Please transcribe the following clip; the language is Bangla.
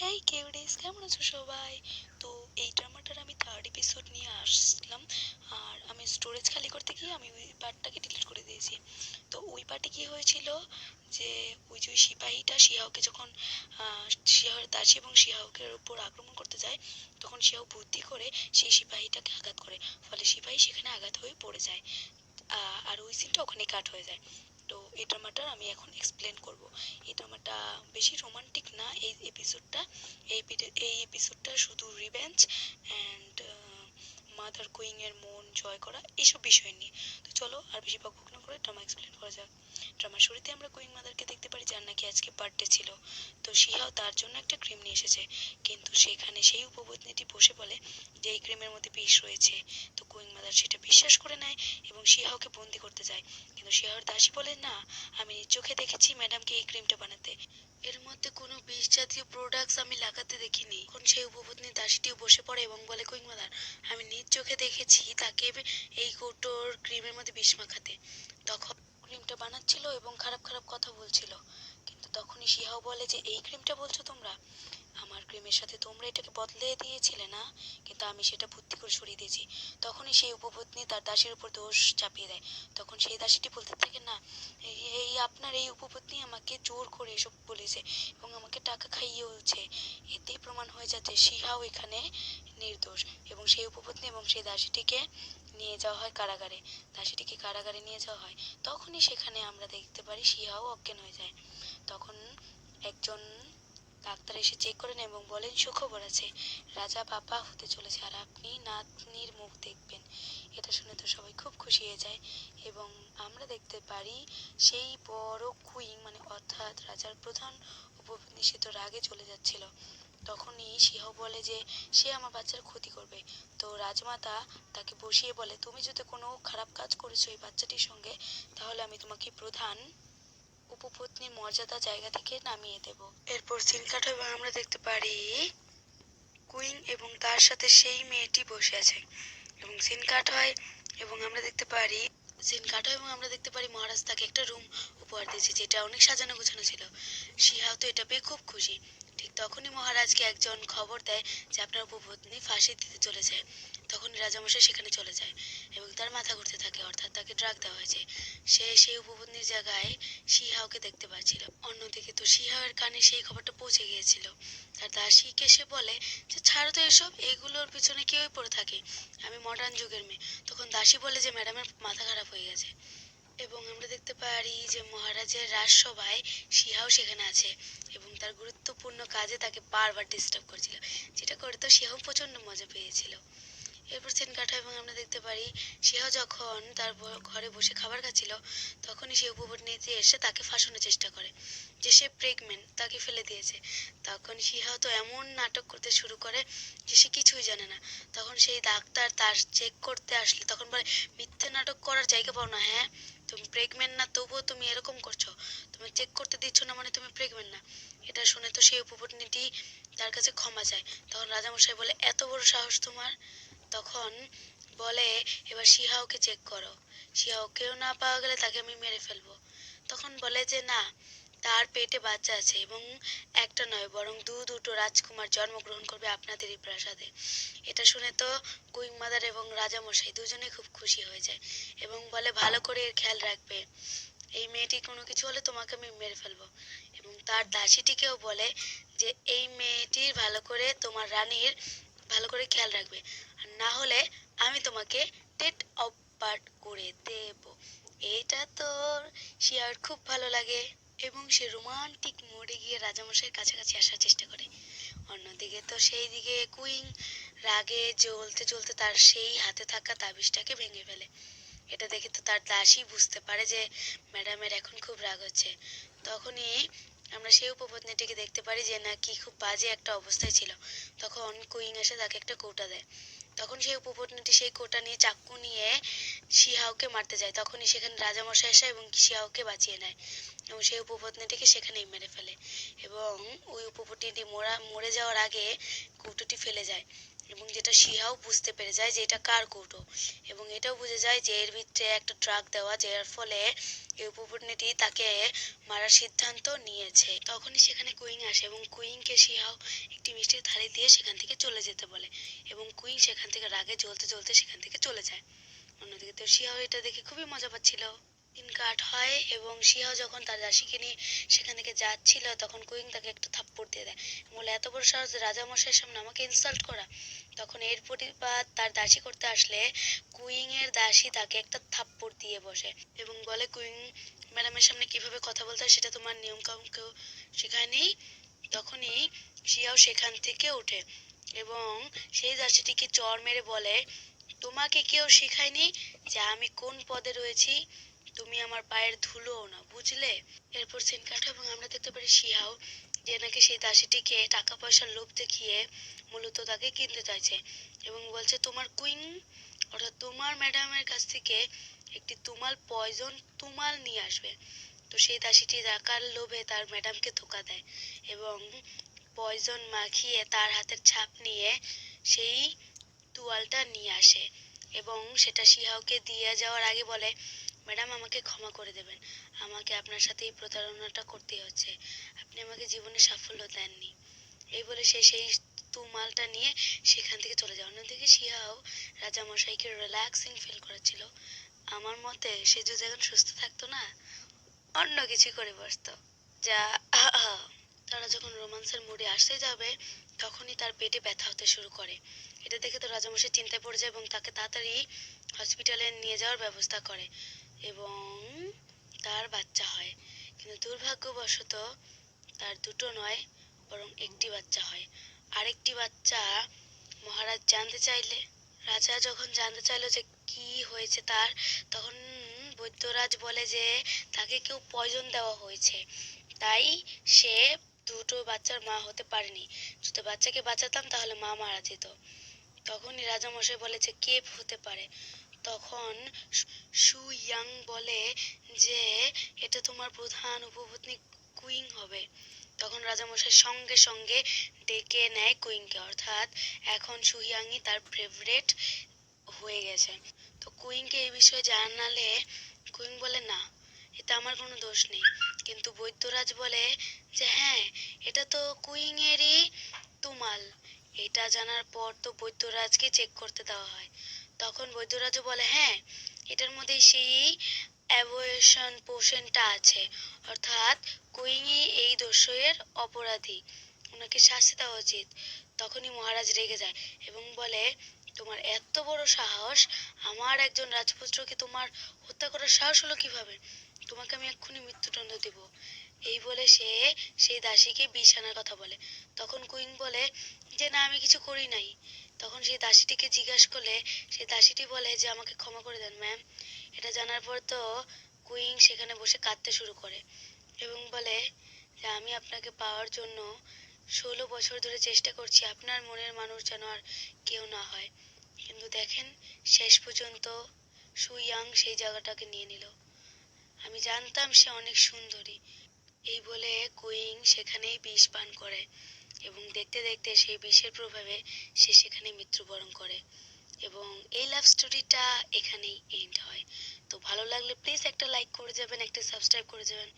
হেই কিউডিস, কেমন আছো সবাই? তো এই ড্রামাটার আমি থার্ড এপিসোড নিয়ে আসলাম। আর আমি স্টোরেজ খালি করতে গিয়ে আমি ওই পার্টটাকে ডিলিট করে দিয়েছি। তো ওই পার্টে কি হয়েছিল যে ওই সিপাহীটা শিহাওকে যখন শিহাওয়ের দাসী এবং শিহাওকের উপর আক্রমণ করতে যায়, তখন শিহাও বুদ্ধি করে সেই সিপাহীটাকে আঘাত করে, ফলে সিপাহী সেখানে আঘাত হয়ে পড়ে যায়। আর ওই সিনটা ওখানে কাট হয়ে যায়। তো এই ড্রামাটার আমি এখন এক্সপ্লেন করব। এই ড্রামাটা বেশি রোমান্টিক না। এই এপিসোডটা শুধু রিভেঞ্জ অ্যান্ড মাদার কুইং এর মন জয় করা এইসব বিষয় নিয়ে। তো চলো আর বেশি বকবক না করে ড্রামা এক্সপ্লেন করা যাক। ড্রামার শুরুতে আমরা কুইং মাদারকে দেখতে পারি, যার নাকি আজকে বার্থডে ছিল। তো শিহাও তার জন্য একটা ক্রিম নিয়ে এসেছে, কিন্তু সেখানে সেই উপপত্নীটি বসে বলে যে এই ক্রিমের মধ্যে বিষ রয়েছে। তো কুইং মাদার সেটা বিশ্বাস করে নেয় এবং শিহাওকে বন্দি করতে যায়। কিন্তু শিহাওর দাসী বলে, না, আমি নিজ চোখে দেখেছি ম্যাডামকে এই ক্রিমটা বানাতে, এর মধ্যে কোনো বিষ জাতীয় প্রোডাক্টস আমি লাগাতে দেখিনি। এখন সেই উপপত্নী দাসীটিও বসে পড়ে এবং বলে, কুইং মাদার, আমি নিজ চোখে দেখেছি তাকে এই কৌটোর ক্রিমের মধ্যে বিষ মাখাতে। তখন ক্রিমটা বানাচ্ছিল এবং খারাপ খারাপ কথা বলছিল। কিন্তু তখনই শিহাও বলে যে এই ক্রিমটা বলছো তোমরা, আমার ক্রিমের সাথে তোমরা এটাকে বদলে দিয়েছিলে না, কিন্তু আমি সেটা বুদ্ধি করে সরিয়ে দিয়েছি। তখনই সেই উপপত্নী তার দাসীর উপর দোষ চাপিয়ে দেয়। তখন সেই দাসীটি বলতে থাকে, না, এই আপনার এই উপপত্নী আমাকে জোর করে এসব বলেছে এবং আমাকে টাকা খাইয়েওছে। এতেই প্রমাণ হয়ে যায় যে শিহাও এখানে নির্দোষ। এবং সেই উপপত্নী এবং সেই দাসীটিকে নিয়ে যাওয়া হয় কারাগারে। দাসীটিকে কারাগারে নিয়ে যাওয়া হয়। তখনই সেখানে আমরা দেখতে পারি শিহাও অজ্ঞান হয়ে যায়। তখন একজন ডাক্তার এসে চেক করেন এবং বলেন, সুখবর আছে, রাজা বাবা হতে চলেছে আর আপনি নাতনির মুখ দেখবেন। এটা শুনে তো সবাই খুব খুশি হয়ে যায় এবং আমরা দেখতে পারি সেই বড় কুইন, মানে অর্থাৎ রাজার প্রধান উপপত্নী, সে তো রাগে চলে যাচ্ছিল। তখনই সিংহ বলে যে সে আমার বাচ্চার ক্ষতি করবে। তো রাজমাতা তাকে বসিয়ে বলে, তুমি যদি কোনো খারাপ কাজ করেছো এই বাচ্চাটির সঙ্গে, তাহলে আমি তোমাকে প্রধান উপপত্নীর মর্যাদা জায়গা থেকে নামিয়ে দেব। এরপর সিন কাট হয় এবং আমরা দেখতে পারি কুইন এবং তার সাথে সেই মেয়েটি বসে আছে এবং আমরা দেখতে পারি মহারাজ তাকে একটা রুম উপহার দিয়েছে, যেটা অনেক সাজানো গোছানো ছিল। শিহাও তো এটা পেয়ে খুব খুশি। ঠিক তখনই মহারাজকে একজন খবর দেয় যে আপনার উপপত্নী ফাঁসি দিতে চলেছে। তখনই রাজামশাই সেখানে চলে যায় এবং তার মাথা ঘুরতে থাকে, অর্থাৎ তাকে ড্রাগ দেওয়া হয়েছে। সে সেই উপপত্নীর জায়গায় শিহাওকে দেখতে পাচ্ছিল। অন্যদিকে তো শিহাওয়ের কানে সেই খবরটা পৌঁছে গিয়েছিল। তার দাসীকে সে বলে যে ছাড়ো তো এসব, এগুলোর পিছনে কেউই পড়ে থাকে, আমি মডার্ন যুগের মেয়ে। তখন দাসী বলে যে ম্যাডামের মাথা খারাপ হয়ে গেছে। এবং আমরা দেখতে পারি যে মহারাজের রাজসভায় শিহাও সেখানে আছে এবং তার গুরুত্বপূর্ণ কাজে তাকে বারবার ডিস্টার্ব করছিল, যেটা করে তো শিহাও প্রচন্ড মজা পেয়েছিল। এরপর সিন কাটা এবং আমরা দেখতে পারি শিহাও যখন তার ঘরে বসে খাবার খাচ্ছিল, তখনই সে উপপত্নীতে এসে তাকে ফাঁসানোর চেষ্টা করে যে সে প্রেগনেন্ট, তাকে ফেলে দিয়েছে। তখন শিহাও তো এমন নাটক করতে শুরু করে যে সে কিছুই জানে না। তখন সেই ডাক্তার তার চেক করতে আসলে তখন বলে, মিথ্যে নাটক করার জায়গা পাও না, হ্যাঁ, তুমি প্রেগনেন্ট না তবুও তুমি এরকম করছো, তুমি চেক করতে দিচ্ছ না মানে তুমি প্রেগনেন্ট না। এটা শুনে তো সেই উপপত্নীটি তার কাছে ক্ষমা চায়। তখন রাজামশাই বলে, এত বড় সাহস তোমার। তখন বলে, এবার শিহাওকে চেক করো, শিহাওকেও না পাওয়া গেলে তাকে আমি মেরে ফেলবো। তখন বলে যে না, তার পেটে বাচ্চা আছে এবং একটা নয় বরং দুটো রাজকুমার জন্মগ্রহণ করবে আপনাদেরই প্রাসাদে। এটা শুনে তো কুইং মাদার এবং রাজামশাই দুজনেই খুব খুশি হয়ে যায় এবং বলে, ভালো করে এর খেয়াল রাখবে, এই মেয়েটি কোনো কিছু হলে তোমাকে আমি মেরে ফেলবো। এবং তার দাসীটিকেও বলে যে এই মেয়েটির ভালো করে তোমার রানীর ভালো করে খেয়াল রাখবে, আর না হলে আমি তোমাকে ডেট অফ বার্থ করে দেব। এটা তো শিয়ার খুব ভালো লাগে এবং সে রোমান্টিক মোডে গিয়ে রাজামশাইয়ের কাছাকাছি আসার চেষ্টা করে। অন্যদিকে তো সেই দিকে কুইং রাগে জ্বলতে জ্বলতে তার সেই হাতে থাকা তাবিজটাকে ভেঙে ফেলে। এটা দেখে তো তার দাসী বুঝতে পারে যে ম্যাডামের এখন খুব রাগ হচ্ছে। তখনই আমরা সেই উপপত্নীটিকে দেখতে পারি যে নাকি খুব বাজে একটা অবস্থায় ছিল। তখন কুইং এসে তাকে একটা কৌটা দেয়। তখন সেই উপপত্নীটি সেই কৌটা নিয়ে চাকু নিয়ে শিহাওকে মারতে যায়। তখনই সেখানে রাজামশাই আসে এবং শিহাওকে বাঁচিয়ে নেয় এবং সেই উপপত্নীটিকে সেখানেই মেরে ফেলে এবং ওই উপপত্নীটি মরে যাওয়ার আগে কৌটোটি ফেলে যায় এবং যেটা শিহাও বুঝতে পেরে যায় যে এটা কার কৌটো, এবং এটাও বুঝে যায় যে এর ভিতরে একটা ট্রাক দেওয়া, যার ফলে এই উপপত্নীটি তাকে মারার সিদ্ধান্ত নিয়েছে। তখনই সেখানে কুইং আসে এবং কুইংকে শিহাও একটি মিষ্টির থালি দিয়ে সেখান থেকে চলে যেতে বলে, এবং কুইং সেখান থেকে রাগে জ্বলতে জ্বলতে সেখান থেকে চলে যায়। অন্যদিকে তো শিহাও এটা দেখে খুবই মজা পাচ্ছিল। দিন কাট হয় এবং শিহাও যখন তার দাসীকে নিয়ে সেখান থেকে যাচ্ছিল, তখন কুইং তাকে একটা থাপ্পড় দিয়ে দেয়, বলে এত বড় সাহস রাজামশাইয়ের সামনে আমাকে ইনসাল্ট করা। তখন এর প্রতিবাদ তার দাসী করতে আসলে কুইং এর দাসী তাকে একটা থাপ্পড় দিয়ে বসে এবং বলে, কুইং ম্যাডামের সামনে কিভাবে কথা বলতে হয় সেটা তোমার নিয়ম কানুন কেউ শেখায়নি। তখনই শিয়াও সেখান থেকে ওঠে এবং সেই দাসীটিকে চড় মেরে বলে, তোমাকে কেউ শেখায়নি যে আমি কোন পদে রয়েছি, তুমি আমার পায়ের ধুলোও না, বুঝলে? এরপর সিন কাটে এবং আমরা দেখতে পারি শিহাও যে নাকি সেই দাসীটিকে টাকা পয়সার লোভ দেখিয়ে মূলত তাকে কিনতে চাইছে এবং বলছে, তোমার কুইং অর্থাৎ তোমার ম্যাডামের কাছ থেকে একটি তুমাল পয়জন তুমাল নিয়ে আসবে। তো সেই দাসীটি টাকার লোভে তার ম্যাডামকে ধোকা দেয় এবং পয়জন মাখিয়ে তার হাতের ছাপ নিয়ে সেই তুয়ালটা নিয়ে আসে এবং সেটা শিহাওকে দিয়ে যাওয়ার আগে বলে, ম্যাডাম আমাকে ক্ষমা করে দেবেন, আমাকে আপনার সাথে এই প্রতারণাটা করতে হচ্ছে, আপনি আমাকে জীবনে সাফল্য দেননি। এই বলে সে সেই তুমালটা নিয়ে সেখান থেকে চলে যায়। অন্যদিকে শিহাও রাজামশাইকে রিল্যাক্সিং ফিল করেছিল। আমার মতে সে যদি এখন সুস্থ থাকতো না, অন্য কিছু করে বসতো। যা তারা যখন রোমান্সের মুডে আসতে যাবে, তখনই তার পেটে ব্যথা হতে শুরু করে। এটা দেখে তো রাজামশাই চিন্তায় পড়ে যায় এবং তাকে তাড়াতাড়ি হসপিটালে নিয়ে যাওয়ার ব্যবস্থা করে এবং তার বাচ্চা হয়। কিন্তু দুর্ভাগ্যবশত তার দুটো নয়, বরং একটি বাচ্চা হয়। আরেকটি বাচ্চা মহারাজ জানতে চাইলে রাজা যখন জানতে চাইলো যে কি হয়েছে তার, তখন বৈদ্যরাজ বলে যে তাকে কেউ পয়জন দেওয়া হয়েছে, তাই সে দুটো বাচ্চার মা হতে পারেনি। যদি বাচ্চাকে বাঁচাতাম তাহলে মা মারা যেত। তখনই রাজামশাই বলে যে কে হতে পারে। তখন সু ইয়াং বলে যে এটা তোমার প্রধান উপপত্নী কুইং হবে। তখন রাজামশাই সঙ্গে সঙ্গে ডেকে নেয় কুইংকে, অর্থাৎ এখন সুহিয়াংই তার ফেভারিট হয়ে গেছে। তো কুইংকে এই বিষয়ে জানালে কুইং বলে, না, এতে আমার কোনো দোষ নেই। কিন্তু বৈদ্যরাজ বলে যে হ্যাঁ, এটা তো কুইং এরই তুমাল। এটা জানার পর তো বৈদ্যরাজকে চেক করতে দেওয়া হয়। তখন বৈদ্যরাজও বলে, হ্যাঁ, এটার মধ্যে সেই অ্যাবর্শন পোশনটা আছে, অর্থাৎ কুইংই এই দোষের অপরাধী, ওনাকে শাস্তি দেওয়া উচিত। তখনই মহারাজ রেগে যায় এবং বলে, তোমার এত বড় সাহস, আমার একজন রাজপুত্রকে তোমার হত্যা করার সাহস হলো কিভাবে? তোমাকে আমি এক্ষুনি মৃত্যুদণ্ড দিব। এই বলে সে সেই দাসীকে বিষ আনার কথা বলে। তখন কুইং বলে যে না, আমি কিছু করি নাই। তখন সেই দাসীটিকে জিজ্ঞাসা করলে সেই দাসীটি বলে যে আমাকে ক্ষমা করে দেন ম্যাম। এটা জানার পর তো কুইং সেখানে বসে কাঁদতে শুরু করে এবং বলে যে আমি আপনাকে পাওয়ার জন্য 16 বছর ধরে চেষ্টা করছি, আপনার মনের মানুষ যেন আর কেউ না হয়। কিন্তু দেখেন, শেষ পর্যন্ত সুইয়াং সেই জায়গাটাকে নিয়ে নিল। আমি জানতাম সে অনেক সুন্দরী। এই বলে কুইং সেখানেই বিষ পান করে এবং দেখতে দেখতে সেই বিষের প্রভাবে সে সেখানে মৃত্যুবরণ করে এবং এই লাভ স্টোরিটা এখানেই এন্ড হয়। তো ভালো লাগলে প্লিজ একটা লাইক করে যাবেন, একটা সাবস্ক্রাইব করে যাবেন।